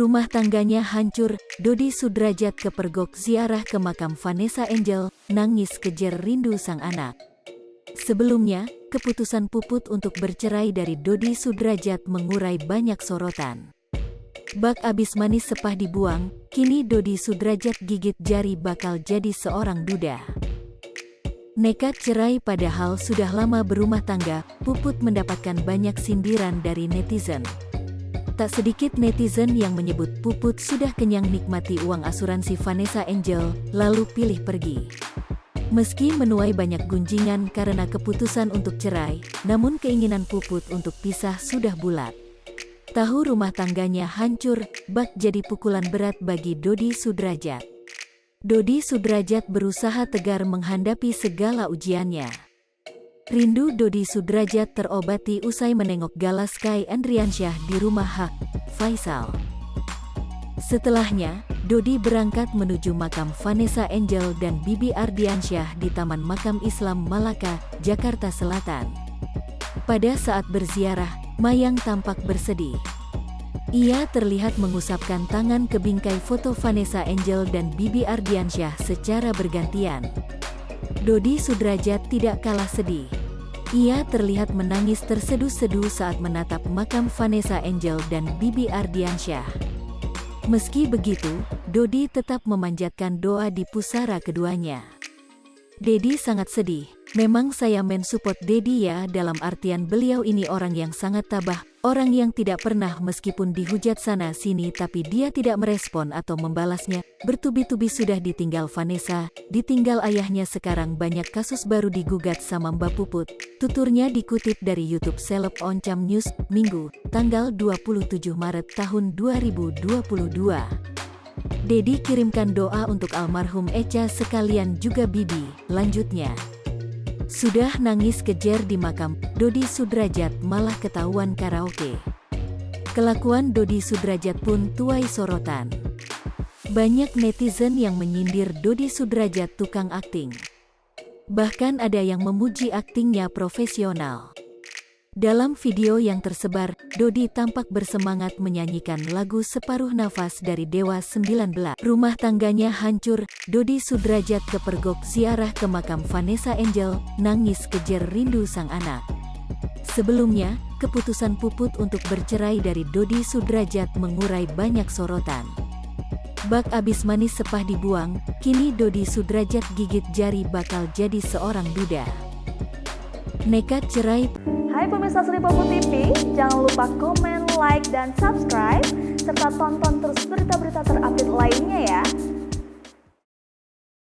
Rumah tangganya hancur, Dodi Sudrajat kepergok ziarah ke makam Vanessa Angel, nangis kejer rindu sang anak. Sebelumnya, keputusan Puput untuk bercerai dari Dodi Sudrajat mengurai banyak sorotan. Bak abis manis sepah dibuang, kini Dodi Sudrajat gigit jari bakal jadi seorang duda. Nekat cerai padahal sudah lama berumah tangga, Puput mendapatkan banyak sindiran dari netizen. Tak sedikit netizen yang menyebut Puput sudah kenyang nikmati uang asuransi Vanessa Angel, lalu pilih pergi. Meski menuai banyak gunjingan karena keputusan untuk cerai, namun keinginan Puput untuk pisah sudah bulat. Tahu rumah tangganya hancur, bak jadi pukulan berat bagi Dodi Sudrajat. Dodi Sudrajat berusaha tegar menghadapi segala ujiannya. Rindu Dodi Sudrajat terobati usai menengok gala Sky Andriansyah di rumah Hak, Faisal. Setelahnya, Dodi berangkat menuju makam Vanessa Angel dan Bibi Ardiansyah di Taman Makam Islam Malaka, Jakarta Selatan. Pada saat berziarah, Mayang tampak bersedih. Ia terlihat mengusapkan tangan ke bingkai foto Vanessa Angel dan Bibi Ardiansyah secara bergantian. Dodi Sudrajat tidak kalah sedih. Ia terlihat menangis terseduh-seduh saat menatap makam Vanessa Angel dan Bibi Ardiansyah. Meski begitu, Dodi tetap memanjatkan doa di pusara keduanya. Dedi sangat sedih. Memang saya mensupport Dedi ya, dalam artian beliau ini orang yang sangat tabah, orang yang tidak pernah meskipun dihujat sana sini tapi dia tidak merespon atau membalasnya. Bertubi-tubi sudah ditinggal Vanessa, ditinggal ayahnya, sekarang banyak kasus baru digugat sama Mbak Puput. Tuturnya dikutip dari YouTube Seleb Oncam News, Minggu, tanggal 27 Maret tahun 2022. Dedi kirimkan doa untuk almarhum Echa sekalian juga Bibi, lanjutnya. Sudah nangis kejer di makam, Dodi Sudrajat malah ketahuan karaoke. Kelakuan Dodi Sudrajat pun tuai sorotan. Banyak netizen yang menyindir Dodi Sudrajat tukang akting. Bahkan ada yang memuji aktingnya profesional. Dalam video yang tersebar, Dodi tampak bersemangat menyanyikan lagu Separuh Nafas dari Dewa 19. Rumah tangganya hancur, Dodi Sudrajat kepergok ziarah ke makam Vanessa Angel, nangis kejer rindu sang anak. Sebelumnya, keputusan Puput untuk bercerai dari Dodi Sudrajat mengurai banyak sorotan. Bak abis manis sepah dibuang, kini Dodi Sudrajat gigit jari bakal jadi seorang duda. Nekat cerai. Hai pemirsa Sri Puput TV, jangan lupa komen, like, dan subscribe, serta tonton terus berita-berita terupdate lainnya ya.